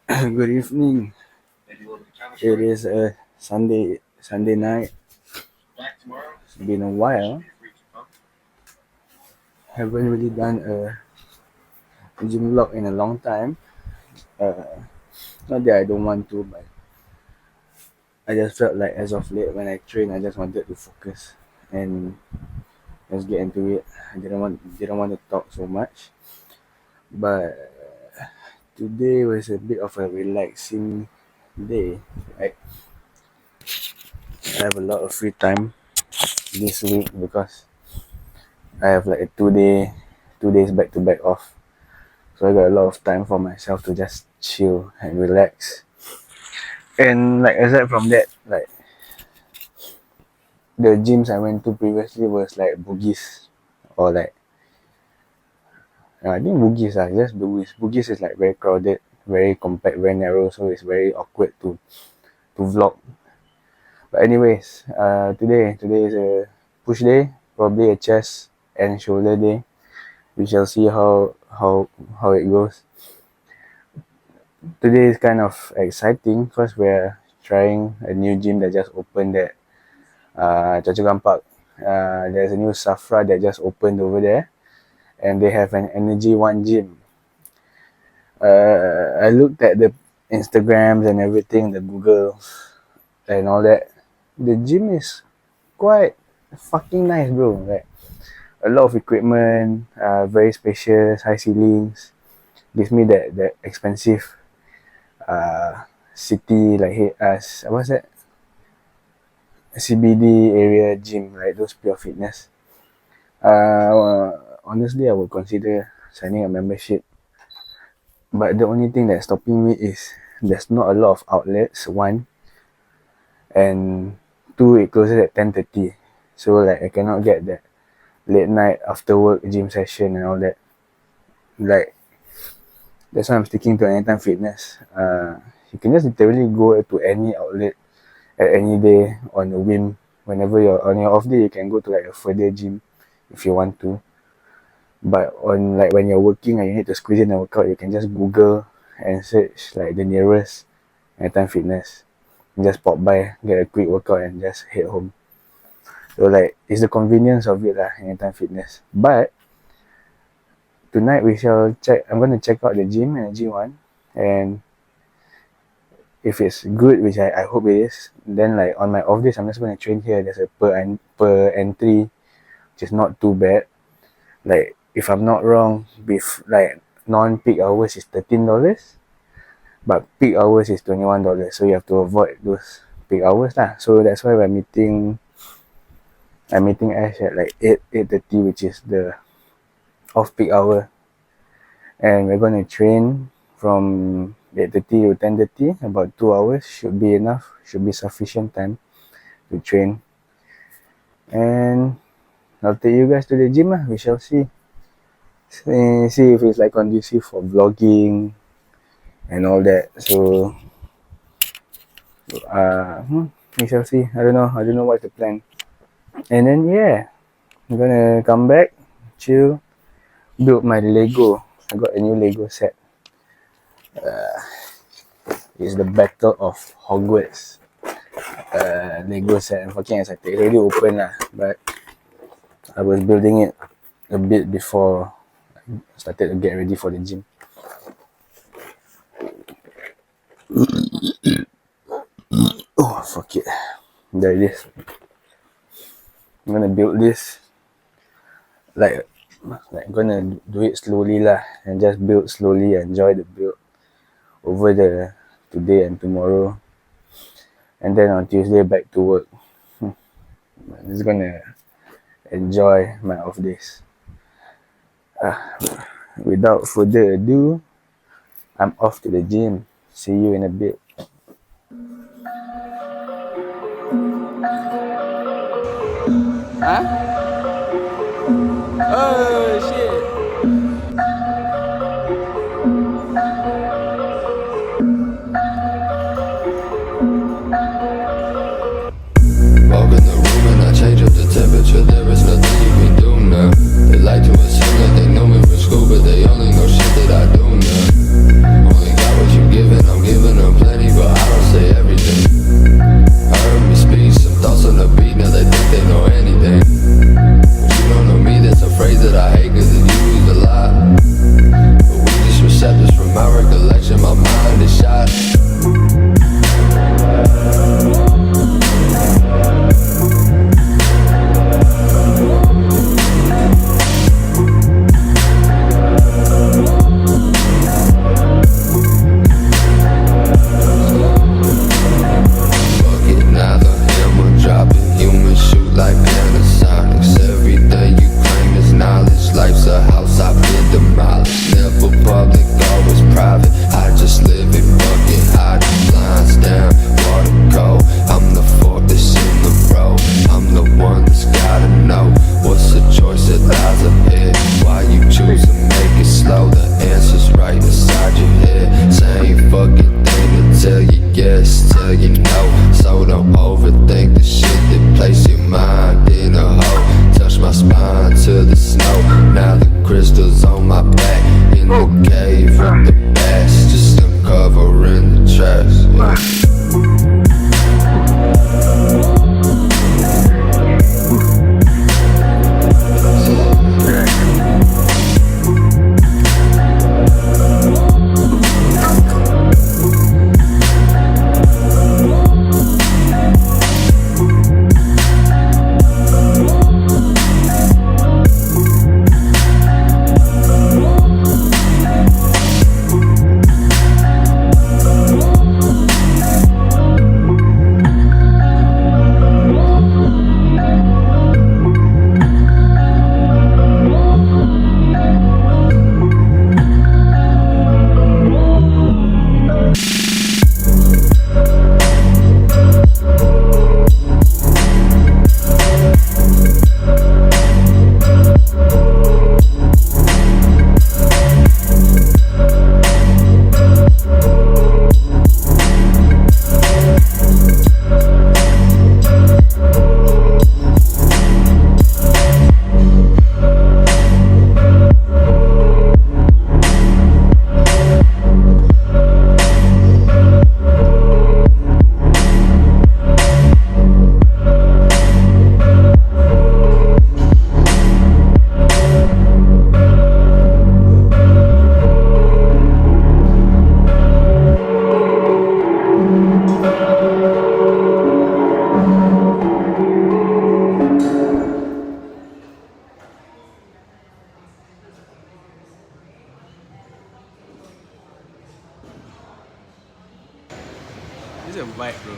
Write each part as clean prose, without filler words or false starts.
Good evening. It is a Sunday night. It's been a while. Haven't really done a gym vlog in a long time. Not that I don't want to, but I just felt like as of late when I train, I just wanted to focus and just get into it. I didn't want to talk so much, but today was a bit of a relaxing day. I have a lot of free time this week because I have like a 2 days back to back off. So I got a lot of time for myself to just chill and relax. And like aside from that, like the gyms I went to previously was like Bugis or like I think Bugis just Bugis. Bugis is like very crowded, very compact, very narrow, so it's very awkward to vlog. But anyways, today is a push day, probably a chest and shoulder day. We shall see how it goes. Today is kind of exciting because we're trying a new gym that just opened at Choa Chu Kang Park. There's a new Safra that just opened over there, and they have an Energy One gym. I looked at the Instagrams and everything, the Google and all that. The gym is quite fucking nice, bro. Like a lot of equipment, very spacious, high ceilings. Gives me that expensive city like what's that? CBD area gym, like those pure fitness. Honestly, I would consider signing a membership, but the only thing that's stopping me is there's not a lot of outlets. One, and two, it closes at 10:30, so like I cannot get that late night after work gym session and all that. Like that's why I'm sticking to Anytime Fitness. You can just literally go to any outlet at any day on a whim. Whenever you're on your off day, you can go to like a further gym if you want to. But on like when you're working and you need to squeeze in a workout, you can just Google and search like the nearest Anytime Fitness. You just pop by, get a quick workout and just head home. So like it's the convenience of it lah, Anytime Fitness. But tonight we shall check. I'm gonna check out the gym, Energy One, and if it's good, which I hope it is, then like on my off days, I'm just gonna train here. There's a per entry, which is not too bad. Like if I'm not wrong, like non-peak hours is $13, but peak hours is $21. So you have to avoid those peak hours lah. So that's why I'm meeting Ash at like 8:30, which is the off-peak hour, and we're gonna train from 8:30 to 10:30. About 2 hours should be enough. Should be sufficient time to train. And I'll take you guys to the gym lah. We shall see. See if it's like conducive for vlogging and all that. So we shall see. I don't know what's the plan. And then yeah, I'm gonna come back, chill, build my Lego. I got a new Lego set. It's the Battle of Hogwarts Lego set. I'm fucking excited. It's already open lah, but I was building it a bit before I started to get ready for the gym. Oh fuck it. There it is. I'm gonna build this like gonna do it slowly lah, and just build slowly, enjoy the build over the today and tomorrow, and then on Tuesday back to work. I'm just gonna enjoy my off days. Without further ado, I'm off to the gym. See you in a bit. Huh? Oh shit. Walk in the room and I change up the temperature. There is nothing you can do now. They like to assume that they know me. school, but they only know shit that I do now. Only got what you giving, I'm giving them plenty, but I don't say everything. I heard me speak some thoughts on the beat, now they think they know anything. But you don't know me, that's a phrase that I hate, cause it's used a lot. But we just receptors from my recollection, my mind is shot. It's a vibe, bro.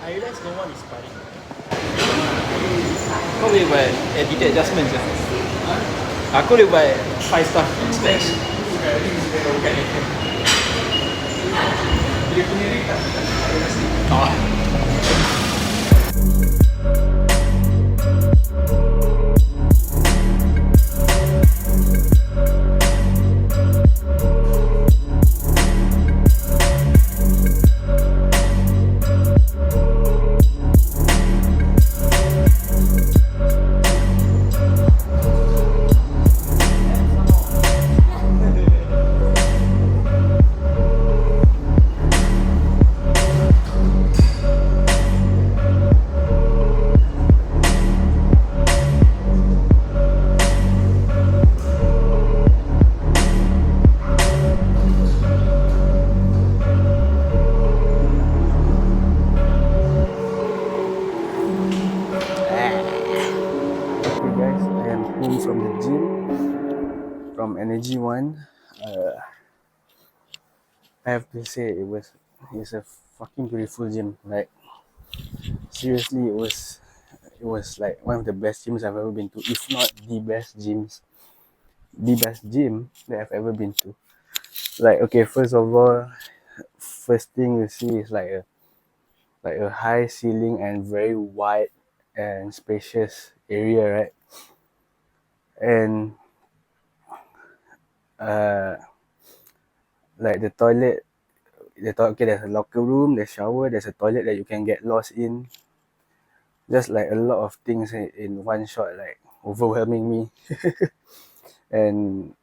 I realize no one is sparring. Kau boleh buat edited adjustments je. Aku boleh buat 5 star slash. Okay guys, I am home from the gym, from Energy One. I have to say it's a fucking beautiful gym. Like seriously, it was like one of the best gyms I've ever been to, if not the best gym that I've ever been to. Like okay, first of all, first thing you see is like a high ceiling and very wide and spacious area, right? And like the toilet, okay, there's a locker room, there's shower, there's a toilet that you can get lost in. Just like a lot of things in one shot. Like overwhelming me. And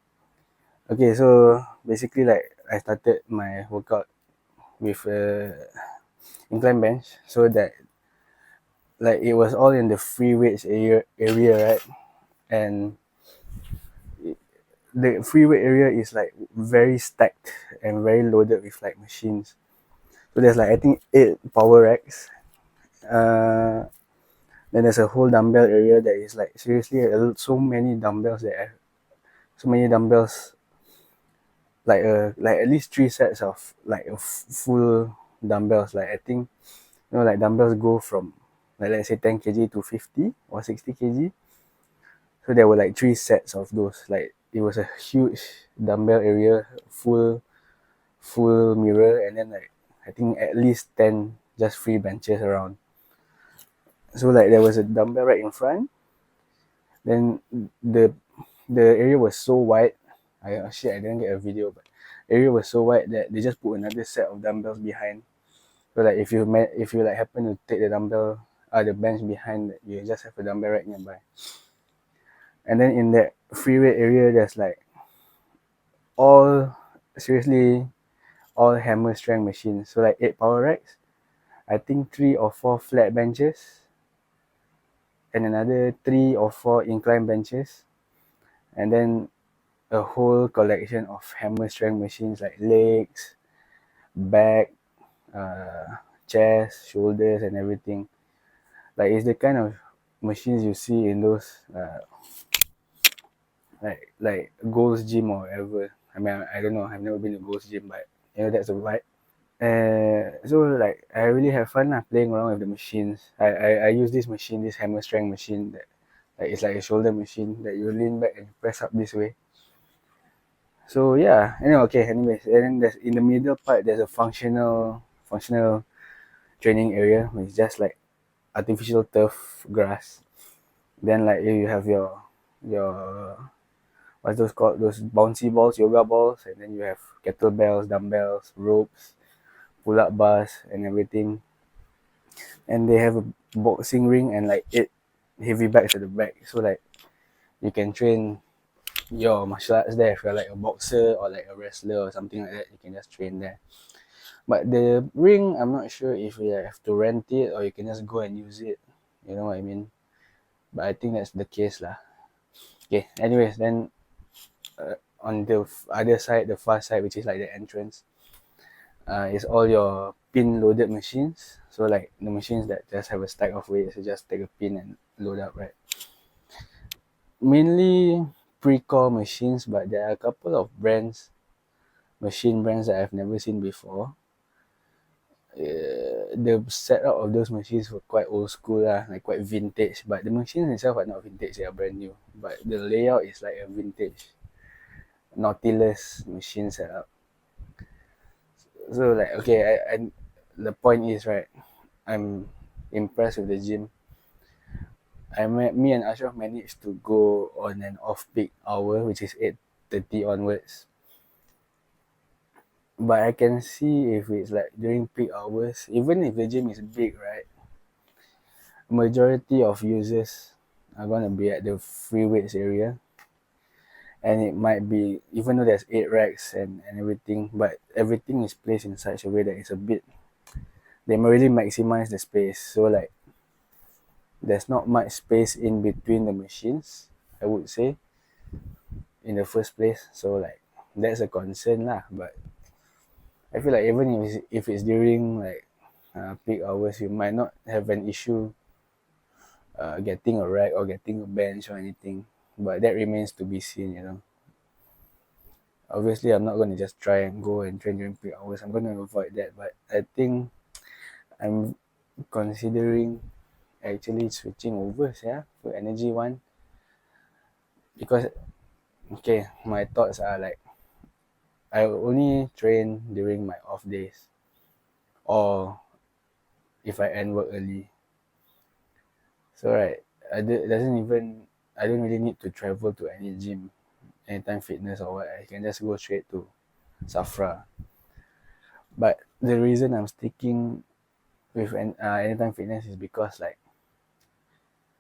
okay, so basically like I started my workout with a incline bench, so that like it was all in the free weights area, right? And the free weight area is like very stacked and very loaded with like machines. So there's like I think 8 power racks. Uh, then there's a whole dumbbell area that is like seriously so many dumbbells there. So many dumbbells, like at least 3 sets of like full dumbbells. Like I think like dumbbells go from like let's say 10 kg to 50 or 60 kg. So there were like 3 sets of those. Like it was a huge dumbbell area, full mirror, and then like I think at least 10 just free benches around. So like there was a dumbbell right in front. Then the the area was so wide. I didn't get a video, but area was so wide that they just put another set of dumbbells behind. So like if you like happen to take the the bench behind, you just have a dumbbell right nearby. And then in that free weight area, there's like all seriously all hammer strength machines. So like 8 power racks, I think 3 or 4 flat benches, and another 3 or 4 incline benches, and then a whole collection of hammer strength machines like legs, back, chest, shoulders, and everything. Like it's the kind of machines you see in those like Gold's Gym or whatever. I mean, I don't know. I've never been to Gold's Gym, but that's a vibe. So like I really have fun playing around with the machines. I use this hammer strength machine that like it's like a shoulder machine that you lean back and press up this way. So yeah, anyways, and then there's in the middle part there's a functional training area which is just like artificial turf grass. Then like you have your what's those called, those bouncy balls, yoga balls, and then you have kettlebells, dumbbells, ropes, pull-up bars, and everything. And they have a boxing ring and like 8 heavy bags at the back, so like you can train your martial arts there. If you're like a boxer or like a wrestler or something like that, you can just train there. But the ring, I'm not sure if you have to rent it or you can just go and use it. You know what I mean? But I think that's the case lah. Okay, anyways, then on the other side, the far side, which is like the entrance, is all your pin loaded machines. So like the machines that just have a stack of weights, you just take a pin and load up, right? Mainly pre-core machines, but there are a couple of machine brands that I've never seen before. The setup of those machines were quite old school like quite vintage, but the machines themselves are not vintage, they are brand new, but the layout is like a vintage Nautilus machine setup. So like okay, I the point is, right, I'm impressed with the gym. Me and Ashraf managed to go on an off-peak hour, which is 8:30 onwards. But I can see if it's like during peak hours, even if the gym is big, right, majority of users are gonna be at the free weights area. And it might be, even though there's 8 racks and everything, but everything is placed in such a way that it's a bit, they really maximize the space. So like there's not much space in between the machines, I would say, in the first place. So like that's a concern lah. But I feel like even if it's during like peak hours, you might not have an issue getting a rack or getting a bench or anything. But that remains to be seen, you know. Obviously, I'm not going to just try and go and train during peak hours. I'm going to avoid that. But I think I'm considering actually switching over for Energy One, because okay, my thoughts are like I only train during my off days or if I end work early. So right, I don't really need to travel to any gym, Anytime Fitness or what. I can just go straight to Safra. But the reason I'm sticking with Anytime Fitness is because like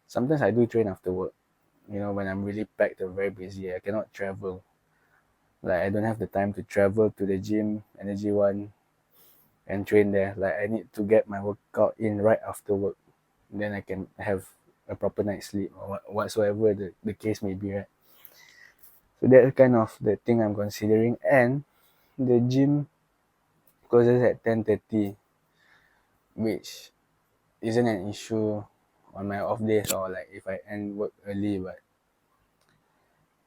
sometimes I do train after work, when I'm really packed or very busy, I cannot travel. Like I don't have the time to travel to the gym, Energy One, and train there. Like I need to get my workout in right after work. Then I can have a proper night's sleep or whatsoever the case may be, right? So that's kind of the thing I'm considering. And the gym closes at 10:30, which isn't an issue on my off days or like if I end work early, but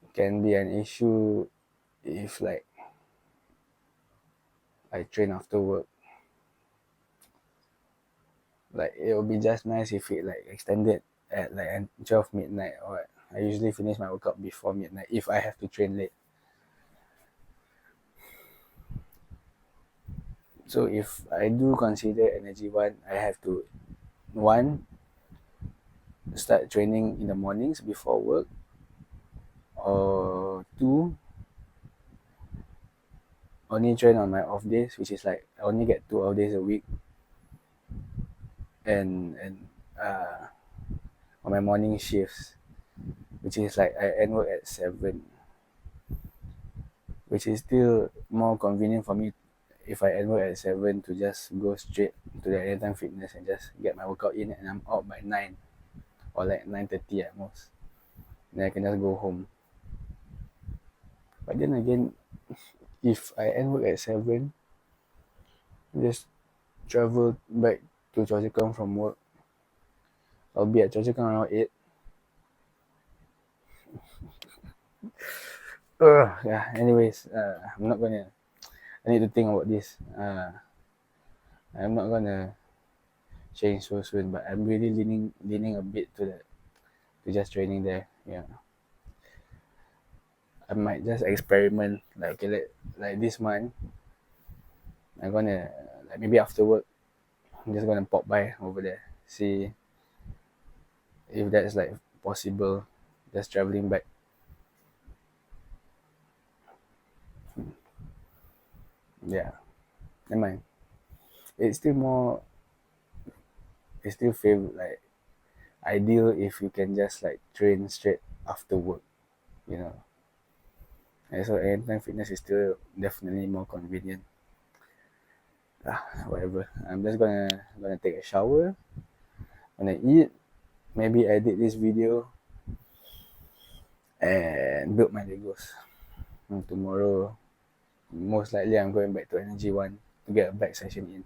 it can be an issue if like I train after work. Like it would be just nice if it like extended at like 12 midnight or what. I usually finish my workout before midnight if I have to train late. So if I do consider Energy One, I have to one start training in the mornings before work, or two only train on my off days, which is like I only get 2 off days a week, and on my morning shifts, which is like I end work at 7, which is still more convenient for me if I end work at 7 to just go straight to the Anytime Fitness and just get my workout in, and I'm out by 9 or like 9:30 at most. Then I can just go home. But then again, if I end work at 7, just travel back to Choa Chu Kang from work. I'll be at Choa Chu Kang around 8. Yeah, anyways, I'm not gonna. I need to think about this. I'm not gonna change so soon, but I'm really leaning a bit to just training there. Yeah, I might just experiment. Like okay, like this month, I'm gonna like maybe after work, I'm just gonna pop by over there, see if that's like possible. Just traveling back. Yeah, never mind. It's still more. It's still feel like ideal if you can just like train straight after work, you know. And so Anytime Fitness is still definitely more convenient. Whatever. I'm just gonna take a shower, gonna eat, maybe edit this video, and build my Legos. And tomorrow, most likely I'm going back to Energy One to get a back session in.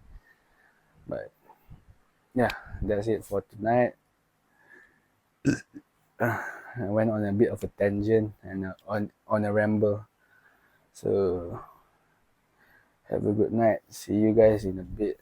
But yeah, that's it for tonight. I went on a bit of a tangent and on a ramble. So have a good night. See you guys in a bit.